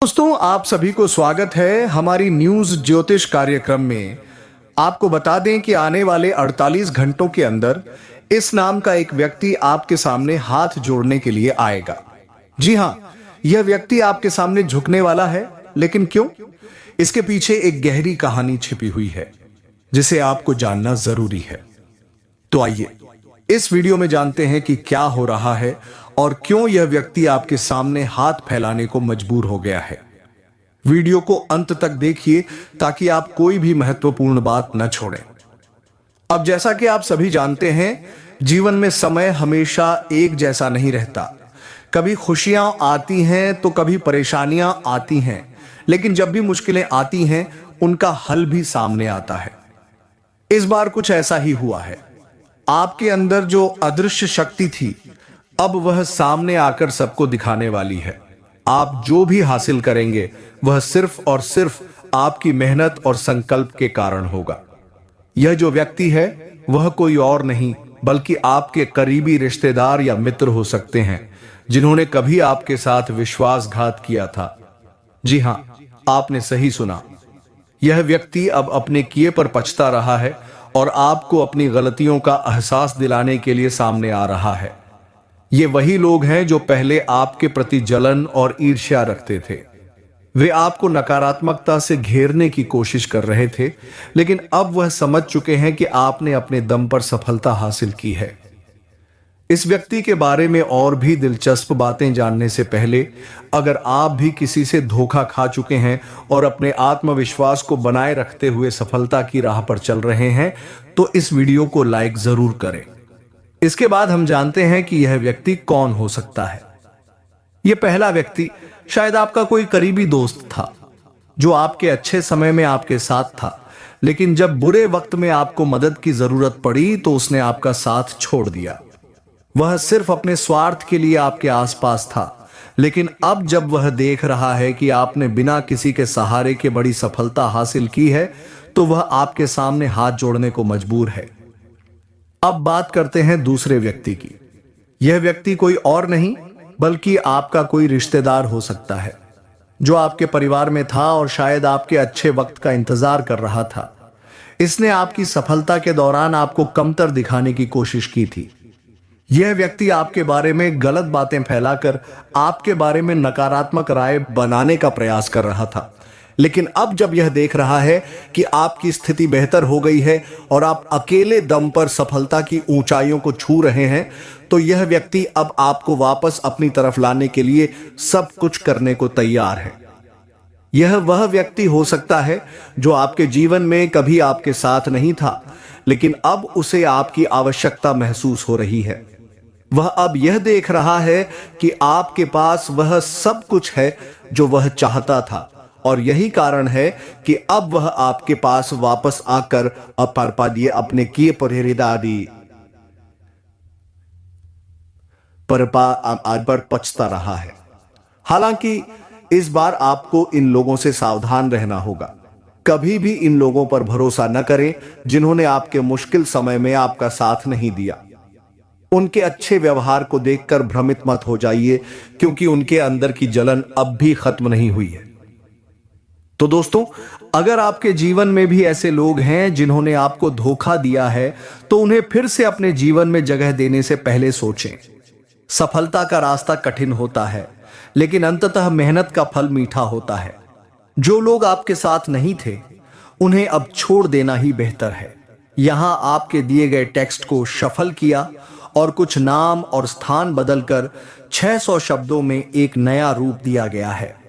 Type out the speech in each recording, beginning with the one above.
दोस्तों, आप सभी को स्वागत है हमारी न्यूज ज्योतिष कार्यक्रम में। आपको बता दें कि आने वाले 48 घंटों के अंदर इस नाम का एक व्यक्ति आपके सामने हाथ जोड़ने के लिए आएगा। जी हां, यह व्यक्ति आपके सामने झुकने वाला है। लेकिन क्यों? इसके पीछे एक गहरी कहानी छिपी हुई है जिसे आपको जानना जरूरी है। तो आइए इस वीडियो में जानते हैं कि क्या हो रहा है और क्यों यह व्यक्ति आपके सामने हाथ फैलाने को मजबूर हो गया है। वीडियो को अंत तक देखिए ताकि आप कोई भी महत्वपूर्ण बात न छोड़ें। अब जैसा कि आप सभी जानते हैं, जीवन में समय हमेशा एक जैसा नहीं रहता। कभी खुशियां आती हैं तो कभी परेशानियां आती हैं, लेकिन जब भी मुश्किलें आती हैं उनका हल भी सामने आता है। इस बार कुछ ऐसा ही हुआ है। आपके अंदर जो अदृश्य शक्ति थी, अब वह सामने आकर सबको दिखाने वाली है। आप जो भी हासिल करेंगे वह सिर्फ और सिर्फ आपकी मेहनत और संकल्प के कारण होगा। यह जो व्यक्ति है वह कोई और नहीं बल्कि आपके करीबी रिश्तेदार या मित्र हो सकते हैं जिन्होंने कभी आपके साथ विश्वासघात किया था। जी हां, आपने सही सुना। यह व्यक्ति अब अपने किए पर पछता रहा है और आपको अपनी गलतियों का एहसास दिलाने के लिए सामने आ रहा है। ये वही लोग हैं जो पहले आपके प्रति जलन और ईर्ष्या रखते थे। वे आपको नकारात्मकता से घेरने की कोशिश कर रहे थे, लेकिन अब वह समझ चुके हैं कि आपने अपने दम पर सफलता हासिल की है। इस व्यक्ति के बारे में और भी दिलचस्प बातें जानने से पहले, अगर आप भी किसी से धोखा खा चुके हैं और अपने आत्मविश्वास को बनाए रखते हुए सफलता की राह पर चल रहे हैं, तो इस वीडियो को लाइक जरूर करें। इसके बाद हम जानते हैं कि यह व्यक्ति कौन हो सकता है। यह पहला व्यक्ति शायद आपका कोई करीबी दोस्त था जो आपके अच्छे समय में आपके साथ था, लेकिन जब बुरे वक्त में आपको मदद की जरूरत पड़ी तो उसने आपका साथ छोड़ दिया। वह सिर्फ अपने स्वार्थ के लिए आपके आसपास था, लेकिन अब जब वह देख रहा है कि आपने बिना किसी के सहारे के बड़ी सफलता हासिल की है, तो वह आपके सामने हाथ जोड़ने को मजबूर है। अब बात करते हैं दूसरे व्यक्ति की। यह व्यक्ति कोई और नहीं बल्कि आपका कोई रिश्तेदार हो सकता है जो आपके परिवार में था और शायद आपके अच्छे वक्त का इंतजार कर रहा था। इसने आपकी सफलता के दौरान आपको कमतर दिखाने की कोशिश की थी। यह व्यक्ति आपके बारे में गलत बातें फैलाकर आपके बारे में नकारात्मक राय बनाने का प्रयास कर रहा था, लेकिन अब जब यह देख रहा है कि आपकी स्थिति बेहतर हो गई है और आप अकेले दम पर सफलता की ऊंचाइयों को छू रहे हैं, तो यह व्यक्ति अब आपको वापस अपनी तरफ लाने के लिए सब कुछ करने को तैयार है। यह वह व्यक्ति हो सकता है जो आपके जीवन में कभी आपके साथ नहीं था, लेकिन अब उसे आपकी आवश्यकता महसूस हो रही है। वह अब यह देख रहा है कि आपके पास वह सब कुछ है जो वह चाहता था, और यही कारण है कि अब वह आपके पास वापस आकर दिए अपने किए पर पछता रहा है। हालांकि इस बार आपको इन लोगों से सावधान रहना होगा। कभी भी इन लोगों पर भरोसा न करें जिन्होंने आपके मुश्किल समय में आपका साथ नहीं दिया। उनके अच्छे व्यवहार को देखकर भ्रमित मत हो जाइए, क्योंकि उनके अंदर की जलन अब भी खत्म नहीं हुई है। तो दोस्तों, अगर आपके जीवन में भी ऐसे लोग हैं जिन्होंने आपको धोखा दिया है, तो उन्हें फिर से अपने जीवन में जगह देने से पहले सोचें। सफलता का रास्ता कठिन होता है, लेकिन अंततः मेहनत का फल मीठा होता है। जो लोग आपके साथ नहीं थे उन्हें अब छोड़ देना ही बेहतर है। यहां आपके दिए गए टेक्स्ट को शफल किया और कुछ नाम और स्थान बदलकर 600 शब्दों में एक नया रूप दिया गया है।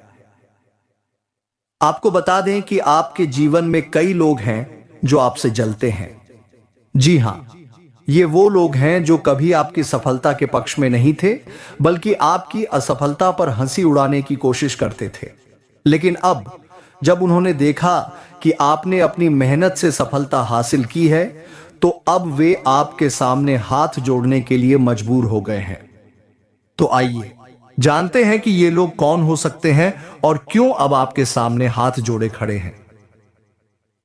आपको बता दें कि आपके जीवन में कई लोग हैं जो आपसे जलते हैं। जी हां, ये वो लोग हैं जो कभी आपकी सफलता के पक्ष में नहीं थे, बल्कि आपकी असफलता पर हंसी उड़ाने की कोशिश करते थे। लेकिन अब जब उन्होंने देखा कि आपने अपनी मेहनत से सफलता हासिल की है, तो अब वे आपके सामने हाथ जोड़ने के लिए मजबूर हो गए हैं। तो आइए जानते हैं कि ये लोग कौन हो सकते हैं और क्यों अब आपके सामने हाथ जोड़े खड़े हैं।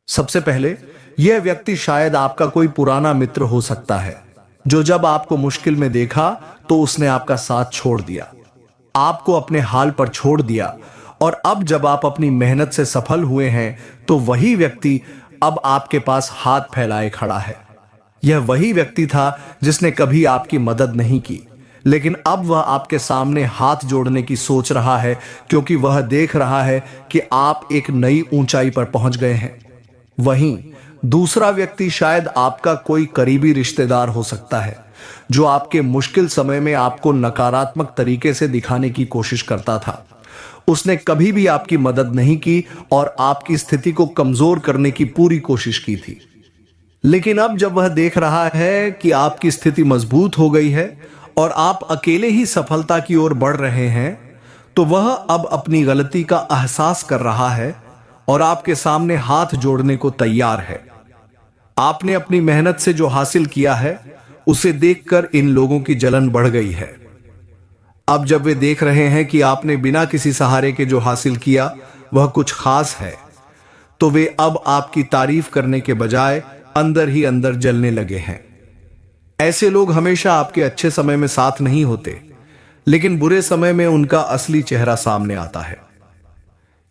सबसे पहले, यह व्यक्ति शायद आपका कोई पुराना मित्र हो सकता है जो जब आपको मुश्किल में देखा तो उसने आपका साथ छोड़ दिया, आपको अपने हाल पर छोड़ दिया और अब जब आप अपनी मेहनत से सफल हुए हैं तो वही व्यक्ति अब आपके पास हाथ फैलाए खड़ा है। यह वही व्यक्ति था जिसने कभी आपकी मदद नहीं की, लेकिन अब वह आपके सामने हाथ जोड़ने की सोच रहा है, क्योंकि वह देख रहा है कि आप एक नई ऊंचाई पर पहुंच गए हैं। वहीं दूसरा व्यक्ति शायद आपका कोई करीबी रिश्तेदार हो सकता है, जो आपके मुश्किल समय में आपको नकारात्मक तरीके से दिखाने की कोशिश करता था। उसने कभी भी आपकी मदद नहीं की और आपकी स्थिति को कमजोर करने की पूरी कोशिश की थी। लेकिन अब जब वह देख रहा है कि आपकी स्थिति मजबूत हो गई है और आप अकेले ही सफलता की ओर बढ़ रहे हैं, तो वह अब अपनी गलती का एहसास कर रहा है और आपके सामने हाथ जोड़ने को तैयार है। आपने अपनी मेहनत से जो हासिल किया है, उसे देखकर इन लोगों की जलन बढ़ गई है। अब जब वे देख रहे हैं कि आपने बिना किसी सहारे के जो हासिल किया वह कुछ खास है, तो वे अब आपकी तारीफ करने के बजाय अंदर ही अंदर जलने लगे हैं। ऐसे लोग हमेशा आपके अच्छे समय में साथ नहीं होते, लेकिन बुरे समय में उनका असली चेहरा सामने आता है।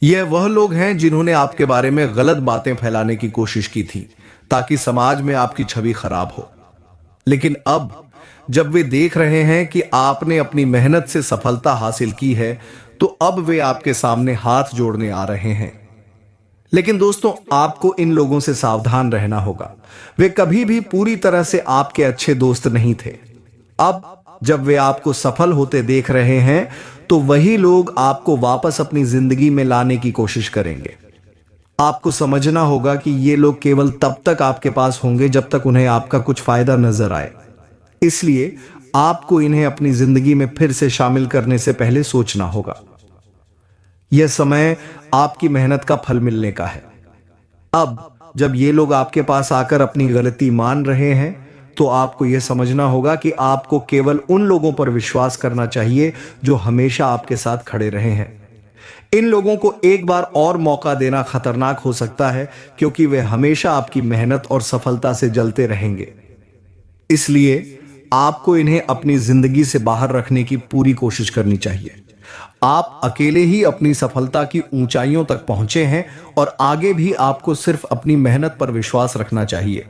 यह वह लोग हैं जिन्होंने आपके बारे में गलत बातें फैलाने की कोशिश की थी ताकि समाज में आपकी छवि खराब हो। लेकिन अब जब वे देख रहे हैं कि आपने अपनी मेहनत से सफलता हासिल की है, तो अब वे आपके सामने हाथ जोड़ने आ रहे हैं। लेकिन दोस्तों, आपको इन लोगों से सावधान रहना होगा। वे कभी भी पूरी तरह से आपके अच्छे दोस्त नहीं थे। अब जब वे आपको सफल होते देख रहे हैं, तो वही लोग आपको वापस अपनी जिंदगी में लाने की कोशिश करेंगे। आपको समझना होगा कि ये लोग केवल तब तक आपके पास होंगे जब तक उन्हें आपका कुछ फायदा नजर आए। इसलिए आपको इन्हें अपनी जिंदगी में फिर से शामिल करने से पहले सोचना होगा। यह समय आपकी मेहनत का फल मिलने का है। अब जब ये लोग आपके पास आकर अपनी गलती मान रहे हैं, तो आपको यह समझना होगा कि आपको केवल उन लोगों पर विश्वास करना चाहिए जो हमेशा आपके साथ खड़े रहे हैं। इन लोगों को एक बार और मौका देना खतरनाक हो सकता है, क्योंकि वे हमेशा आपकी मेहनत और सफलता से जलते रहेंगे। इसलिए आपको इन्हें अपनी जिंदगी से बाहर रखने की पूरी कोशिश करनी चाहिए। आप अकेले ही अपनी सफलता की ऊंचाइयों तक पहुंचे हैं और आगे भी आपको सिर्फ अपनी मेहनत पर विश्वास रखना चाहिए।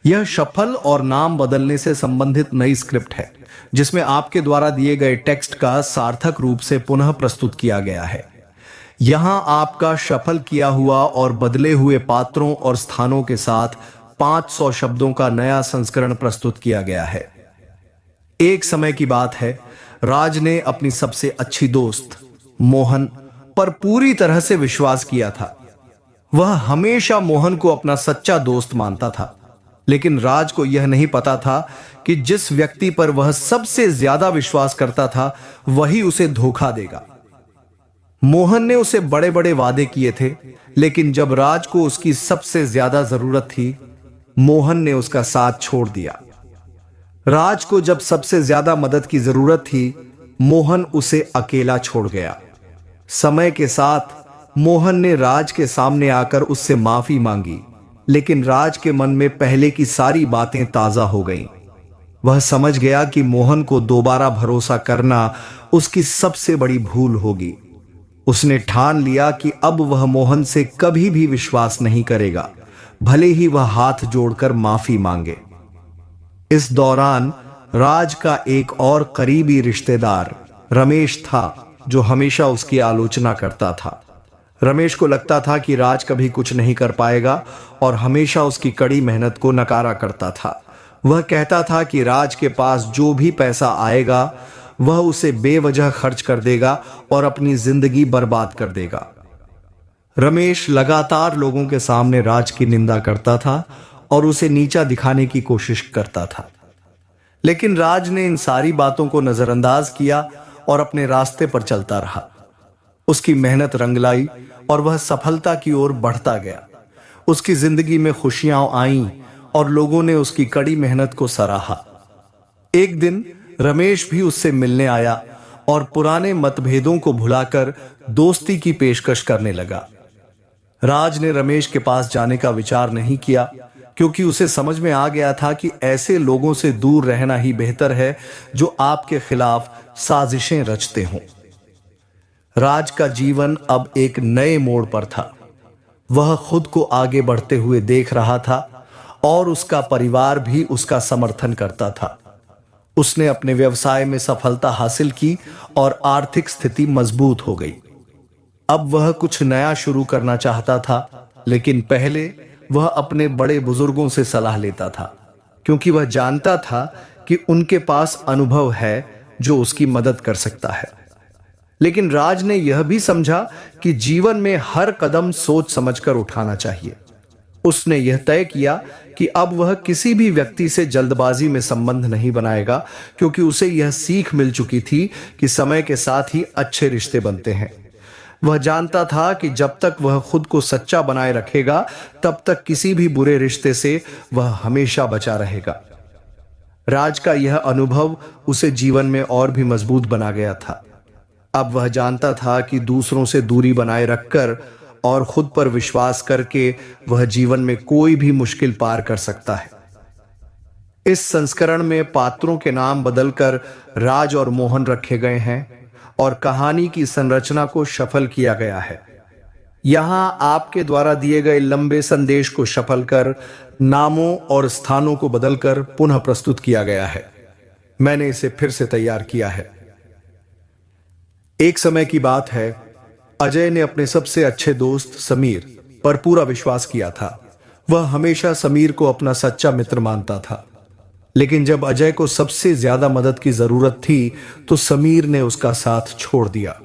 यह शफल और नाम बदलने से संबंधित नई स्क्रिप्ट है, जिसमें आपके द्वारा दिए गए टेक्स्ट का सार्थक रूप से पुनः प्रस्तुत किया गया है। यहां आपका शफल किया हुआ और बदले हुए पात्रों और स्थानों के साथ 500 शब्दों का नया संस्करण प्रस्तुत किया गया है। एक समय की बात है, राज ने अपनी सबसे अच्छी दोस्त मोहन पर पूरी तरह से विश्वास किया था। वह हमेशा मोहन को अपना सच्चा दोस्त मानता था, लेकिन राज को यह नहीं पता था कि जिस व्यक्ति पर वह सबसे ज्यादा विश्वास करता था, वही उसे धोखा देगा। मोहन ने उसे बड़े बड़े वादे किए थे, लेकिन जब राज को उसकी सबसे ज्यादा जरूरत थी, मोहन ने उसका साथ छोड़ दिया। राज को जब सबसे ज्यादा मदद की जरूरत थी, मोहन उसे अकेला छोड़ गया। समय के साथ मोहन ने राज के सामने आकर उससे माफी मांगी, लेकिन राज के मन में पहले की सारी बातें ताजा हो गईं। वह समझ गया कि मोहन को दोबारा भरोसा करना उसकी सबसे बड़ी भूल होगी। उसने ठान लिया कि अब वह मोहन से कभी भी विश्वास नहीं करेगा, भले ही वह हाथ जोड़कर माफी मांगे। इस दौरान राज का एक और करीबी रिश्तेदार रमेश था, जो हमेशा उसकी आलोचना करता था। रमेश को लगता था कि राज कभी कुछ नहीं कर पाएगा और हमेशा उसकी कड़ी मेहनत को नकारा करता था। वह कहता था कि राज के पास जो भी पैसा आएगा, वह उसे बेवजह खर्च कर देगा और अपनी जिंदगी बर्बाद कर देगा। रमेश लगातार लोगों के सामने राज की निंदा करता था और उसे नीचा दिखाने की कोशिश करता था, लेकिन राज ने इन सारी बातों को नजरअंदाज किया और अपने रास्ते पर चलता रहा। उसकी मेहनत रंग लाई और वह सफलता की ओर बढ़ता गया। उसकी जिंदगी में खुशियां आईं और लोगों ने उसकी कड़ी मेहनत को सराहा। एक दिन रमेश भी उससे मिलने आया और पुराने मतभेदों को भुलाकर दोस्ती की पेशकश करने लगा। राज ने रमेश के पास जाने का विचार नहीं किया, क्योंकि उसे समझ में आ गया था कि ऐसे लोगों से दूर रहना ही बेहतर है जो आपके खिलाफ साजिशें रचते हों। राज का जीवन अब एक नए मोड़ पर था। वह खुद को आगे बढ़ते हुए देख रहा था और उसका परिवार भी उसका समर्थन करता था। उसने अपने व्यवसाय में सफलता हासिल की और आर्थिक स्थिति मजबूत हो गई। अब वह कुछ नया शुरू करना चाहता था, लेकिन पहले वह अपने बड़े बुजुर्गों से सलाह लेता था, क्योंकि वह जानता था कि उनके पास अनुभव है जो उसकी मदद कर सकता है। लेकिन राज ने यह भी समझा कि जीवन में हर कदम सोच समझकर उठाना चाहिए। उसने यह तय किया कि अब वह किसी भी व्यक्ति से जल्दबाजी में संबंध नहीं बनाएगा, क्योंकि उसे यह सीख मिल चुकी थी कि समय के साथ ही अच्छे रिश्ते बनते हैं। वह जानता था कि जब तक वह खुद को सच्चा बनाए रखेगा, तब तक किसी भी बुरे रिश्ते से वह हमेशा बचा रहेगा। राज का यह अनुभव उसे जीवन में और भी मजबूत बना गया था। अब वह जानता था कि दूसरों से दूरी बनाए रखकर और खुद पर विश्वास करके वह जीवन में कोई भी मुश्किल पार कर सकता है। इस संस्करण में पात्रों के नाम बदलकर राज और मोहन रखे गए हैं और कहानी की संरचना को शफल किया गया है। यहां आपके द्वारा दिए गए लंबे संदेश को शफल कर नामों और स्थानों को बदलकर पुनः प्रस्तुत किया गया है। मैंने इसे फिर से तैयार किया है। एक समय की बात है, अजय ने अपने सबसे अच्छे दोस्त समीर पर पूरा विश्वास किया था। वह हमेशा समीर को अपना सच्चा मित्र मानता था। लेकिन जब अजय को सबसे ज्यादा मदद की जरूरत थी, तो समीर ने उसका साथ छोड़ दिया।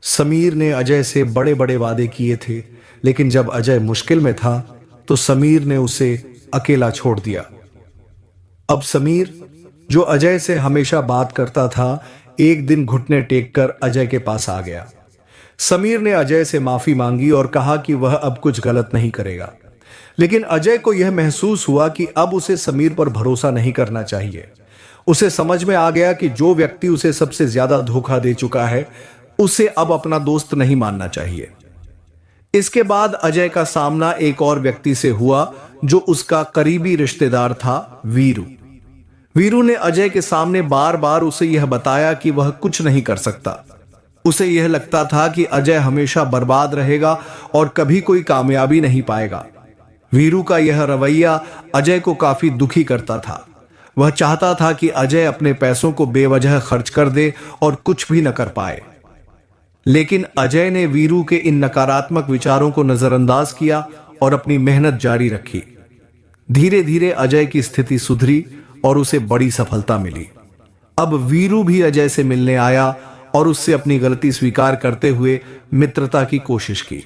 समीर ने अजय से बड़े बड़े वादे किए थे, लेकिन जब अजय मुश्किल में था, तो समीर ने उसे अकेला छोड़ दिया। अब समीर, जो अजय से हमेशा बात करता था, एक दिन घुटने टेक कर अजय के पास आ गया। समीर ने अजय से माफी मांगी और कहा कि वह अब कुछ गलत नहीं करेगा। लेकिन अजय को यह महसूस हुआ कि अब उसे समीर पर भरोसा नहीं करना चाहिए। उसे समझ में आ गया कि जो व्यक्ति उसे सबसे ज्यादा धोखा दे चुका है, उसे अब अपना दोस्त नहीं मानना चाहिए। इसके बाद अजय का सामना एक और व्यक्ति से हुआ, जो उसका करीबी रिश्तेदार था, वीरू। वीरू ने अजय के सामने बार बार उसे यह बताया कि वह कुछ नहीं कर सकता। उसे यह लगता था कि अजय हमेशा बर्बाद रहेगा और कभी कोई कामयाबी नहीं पाएगा। वीरू का यह रवैया अजय को काफी दुखी करता था। वह चाहता था कि अजय अपने पैसों को बेवजह खर्च कर दे और कुछ भी न कर पाए। लेकिन अजय ने वीरू के इन नकारात्मक विचारों को नजरअंदाज किया और अपनी मेहनत जारी रखी। धीरे धीरे अजय की स्थिति सुधरी और उसे बड़ी सफलता मिली। अब वीरू भी अजय से मिलने आया और उससे अपनी गलती स्वीकार करते हुए मित्रता की कोशिश की।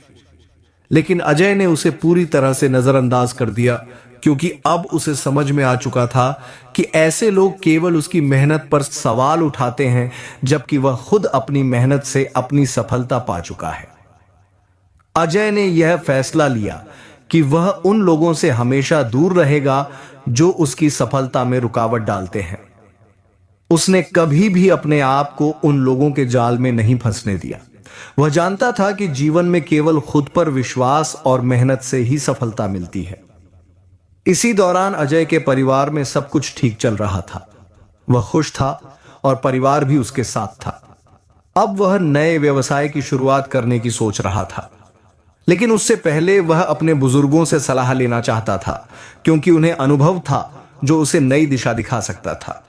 लेकिन अजय ने उसे पूरी तरह से नजरअंदाज कर दिया, क्योंकि अब उसे समझ में आ चुका था कि ऐसे लोग केवल उसकी मेहनत पर सवाल उठाते हैं, जबकि वह खुद अपनी मेहनत से अपनी सफलता पा चुका है। अजय ने यह फैसला लिया कि वह उन लोगों से हमेशा दूर रहेगा जो उसकी सफलता में रुकावट डालते हैं। उसने कभी भी अपने आप को उन लोगों के जाल में नहीं फंसने दिया। वह जानता था कि जीवन में केवल खुद पर विश्वास और मेहनत से ही सफलता मिलती है। इसी दौरान अजय के परिवार में सब कुछ ठीक चल रहा था। वह खुश था और परिवार भी उसके साथ था। अब वह नए व्यवसाय की शुरुआत करने की सोच रहा था, लेकिन उससे पहले वह अपने बुजुर्गों से सलाह लेना चाहता था, क्योंकि उन्हें अनुभव था जो उसे नई दिशा दिखा सकता था।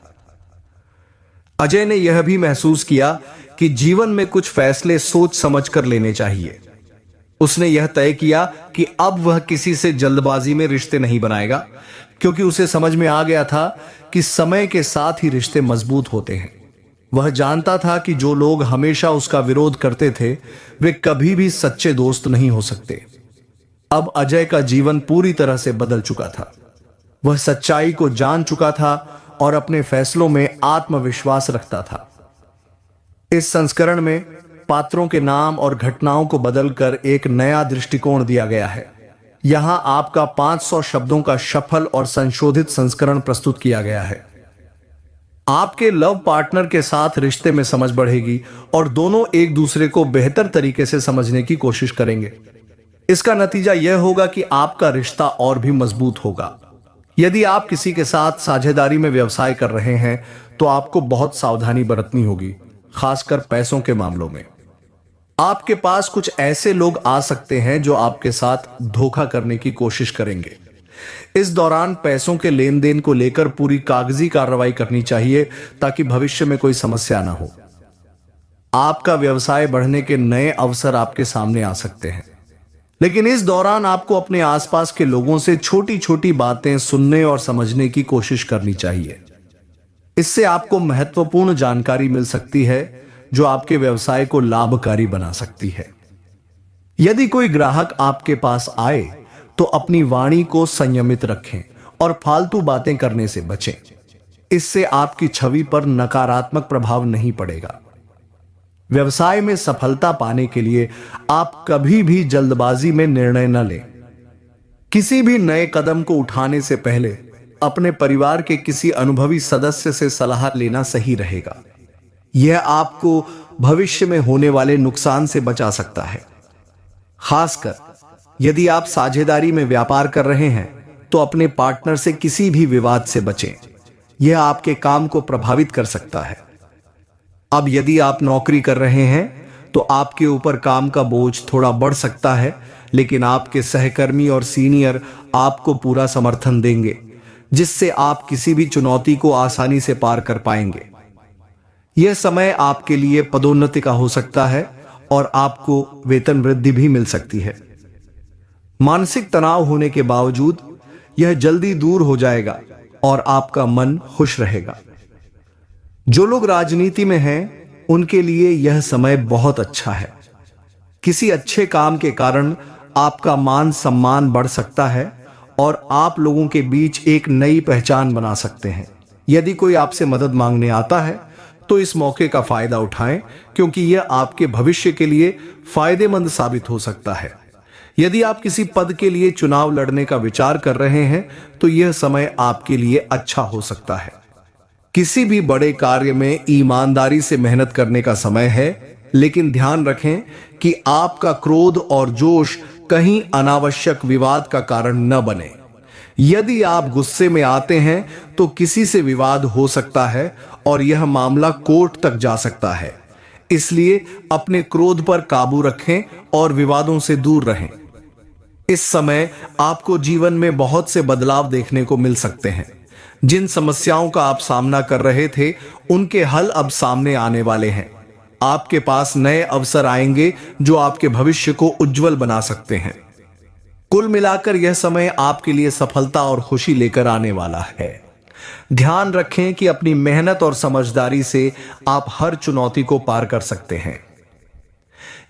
अजय ने यह भी महसूस किया कि जीवन में कुछ फैसले सोच समझकर लेने चाहिए। उसने यह तय किया कि अब वह किसी से जल्दबाजी में रिश्ते नहीं बनाएगा, क्योंकि उसे समझ में आ गया था कि समय के साथ ही रिश्ते मजबूत होते हैं। वह जानता था कि जो लोग हमेशा उसका विरोध करते थे, वे कभी भी सच्चे दोस्त नहीं हो सकते। अब अजय का जीवन पूरी तरह से बदल चुका था। वह सच्चाई को जान चुका था और अपने फैसलों में आत्मविश्वास रखता था। इस संस्करण में पात्रों के नाम और घटनाओं को बदलकर एक नया दृष्टिकोण दिया गया है। यहां आपका 500 शब्दों का सफल और संशोधित संस्करण प्रस्तुत किया गया है। आपके लव पार्टनर के साथ रिश्ते में समझ बढ़ेगी और दोनों एक दूसरे को बेहतर तरीके से समझने की कोशिश करेंगे। इसका नतीजा यह होगा कि आपका रिश्ता और भी मजबूत होगा। यदि आप किसी के साथ साझेदारी में व्यवसाय कर रहे हैं, तो आपको बहुत सावधानी बरतनी होगी, खासकर पैसों के मामलों में। आपके पास कुछ ऐसे लोग आ सकते हैं जो आपके साथ धोखा करने की कोशिश करेंगे। इस दौरान पैसों के लेन देन को लेकर पूरी कागजी कार्रवाई करनी चाहिए ताकि भविष्य में कोई समस्या ना हो। आपका व्यवसाय बढ़ने के नए अवसर आपके सामने आ सकते हैं, लेकिन इस दौरान आपको अपने आसपास के लोगों से छोटी छोटी बातें सुनने और समझने की कोशिश करनी चाहिए। इससे आपको महत्वपूर्ण जानकारी मिल सकती है जो आपके व्यवसाय को लाभकारी बना सकती है। यदि कोई ग्राहक आपके पास आए तो अपनी वाणी को संयमित रखें और फालतू बातें करने से बचें। इससे आपकी छवि पर नकारात्मक प्रभाव नहीं पड़ेगा। व्यवसाय में सफलता पाने के लिए आप कभी भी जल्दबाजी में निर्णय न लें। किसी भी नए कदम को उठाने से पहले अपने परिवार के किसी अनुभवी सदस्य से सलाह लेना सही रहेगा। यह आपको भविष्य में होने वाले नुकसान से बचा सकता है। खासकर यदि आप साझेदारी में व्यापार कर रहे हैं तो अपने पार्टनर से किसी भी विवाद से बचें। यह आपके काम को प्रभावित कर सकता है। अब यदि आप नौकरी कर रहे हैं तो आपके ऊपर काम का बोझ थोड़ा बढ़ सकता है, लेकिन आपके सहकर्मी और सीनियर आपको पूरा समर्थन देंगे, जिससे आप किसी भी चुनौती को आसानी से पार कर पाएंगे। यह समय आपके लिए पदोन्नति का हो सकता है और आपको वेतन वृद्धि भी मिल सकती है। मानसिक तनाव होने के बावजूद यह जल्दी दूर हो जाएगा और आपका मन खुश रहेगा। जो लोग राजनीति में हैं उनके लिए यह समय बहुत अच्छा है। किसी अच्छे काम के कारण आपका मान सम्मान बढ़ सकता है और आप लोगों के बीच एक नई पहचान बना सकते हैं। यदि कोई आपसे मदद मांगने आता है तो इस मौके का फायदा उठाएं, क्योंकि यह आपके भविष्य के लिए फायदेमंद साबित हो सकता है। यदि आप किसी पद के लिए चुनाव लड़ने का विचार कर रहे हैं तो यह समय आपके लिए अच्छा हो सकता है। किसी भी बड़े कार्य में ईमानदारी से मेहनत करने का समय है, लेकिन ध्यान रखें कि आपका क्रोध और जोश कहीं अनावश्यक विवाद का कारण न बने। यदि आप गुस्से में आते हैं तो किसी से विवाद हो सकता है और यह मामला कोर्ट तक जा सकता है। इसलिए अपने क्रोध पर काबू रखें और विवादों से दूर रहें। इस समय आपको जीवन में बहुत से बदलाव देखने को मिल सकते हैं। जिन समस्याओं का आप सामना कर रहे थे उनके हल अब सामने आने वाले हैं। आपके पास नए अवसर आएंगे जो आपके भविष्य को उज्जवल बना सकते हैं। कुल मिलाकर यह समय आपके लिए सफलता और खुशी लेकर आने वाला है। ध्यान रखें कि अपनी मेहनत और समझदारी से आप हर चुनौती को पार कर सकते हैं।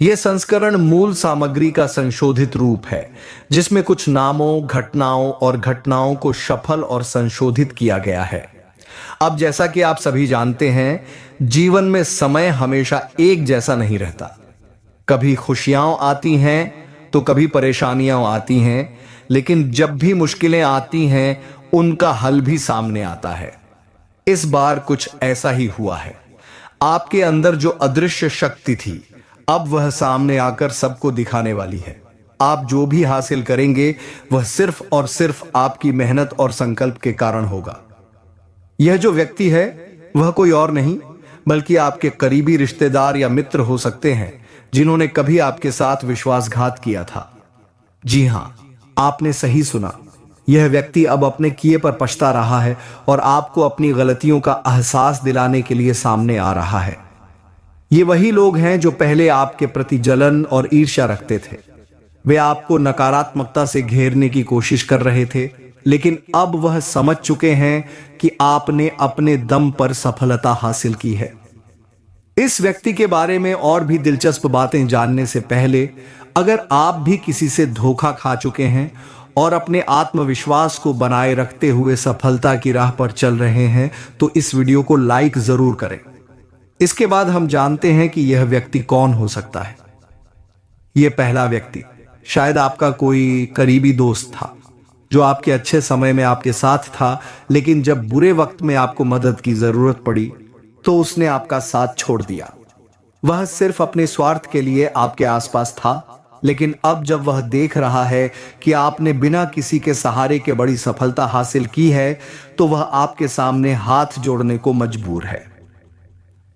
यह संस्करण मूल सामग्री का संशोधित रूप है, जिसमें कुछ नामों, घटनाओं को शफल और संशोधित किया गया है। अब जैसा कि आप सभी जानते हैं, जीवन में समय हमेशा एक जैसा नहीं रहता। कभी खुशियां आती हैं तो कभी परेशानियां आती हैं, लेकिन जब भी मुश्किलें आती हैं उनका हल भी सामने आता है। इस बार कुछ ऐसा ही हुआ है। आपके अंदर जो अदृश्य शक्ति थी अब वह सामने आकर सबको दिखाने वाली है। आप जो भी हासिल करेंगे वह सिर्फ और सिर्फ आपकी मेहनत और संकल्प के कारण होगा। यह जो व्यक्ति है वह कोई और नहीं बल्कि आपके करीबी रिश्तेदार या मित्र हो सकते हैं, जिन्होंने कभी आपके साथ विश्वासघात किया था। जी हां, आपने सही सुना। यह व्यक्ति अब अपने किए पर पछता रहा है और आपको अपनी गलतियों का एहसास दिलाने के लिए सामने आ रहा है। ये वही लोग हैं जो पहले आपके प्रति जलन और ईर्ष्या रखते थे। वे आपको नकारात्मकता से घेरने की कोशिश कर रहे थे, लेकिन अब वह समझ चुके हैं कि आपने अपने दम पर सफलता हासिल की है। इस व्यक्ति के बारे में और भी दिलचस्प बातें जानने से पहले, अगर आप भी किसी से धोखा खा चुके हैं और अपने आत्मविश्वास को बनाए रखते हुए सफलता की राह पर चल रहे हैं तो इस वीडियो को लाइक जरूर करें। इसके बाद हम जानते हैं कि यह व्यक्ति कौन हो सकता है। यह पहला व्यक्ति शायद आपका कोई करीबी दोस्त था जो आपके अच्छे समय में आपके साथ था, लेकिन जब बुरे वक्त में आपको मदद की जरूरत पड़ी तो उसने आपका साथ छोड़ दिया। वह सिर्फ अपने स्वार्थ के लिए आपके आसपास था, लेकिन अब जब वह देख रहा है कि आपने बिना किसी के सहारे के बड़ी सफलता हासिल की है तो वह आपके सामने हाथ जोड़ने को मजबूर है।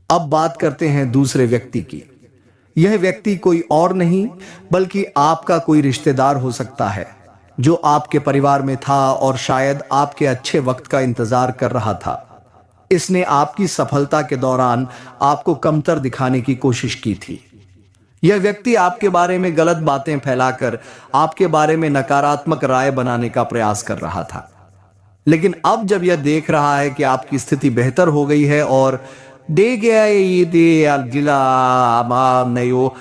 अब बात करते हैं दूसरे व्यक्ति की। यह व्यक्ति कोई और नहीं बल्कि आपका कोई रिश्तेदार हो सकता है जो आपके परिवार में था और शायद आपके अच्छे वक्त का इंतजार कर रहा था। इसने आपकी सफलता के दौरान आपको कमतर दिखाने की कोशिश की थी। यह व्यक्ति आपके बारे में गलत बातें फैलाकर आपके बारे में नकारात्मक राय बनाने का प्रयास कर रहा था। लेकिन अब जब यह देख रहा है कि आपकी स्थिति बेहतर हो गई है और दे गया ये दे जिला नयो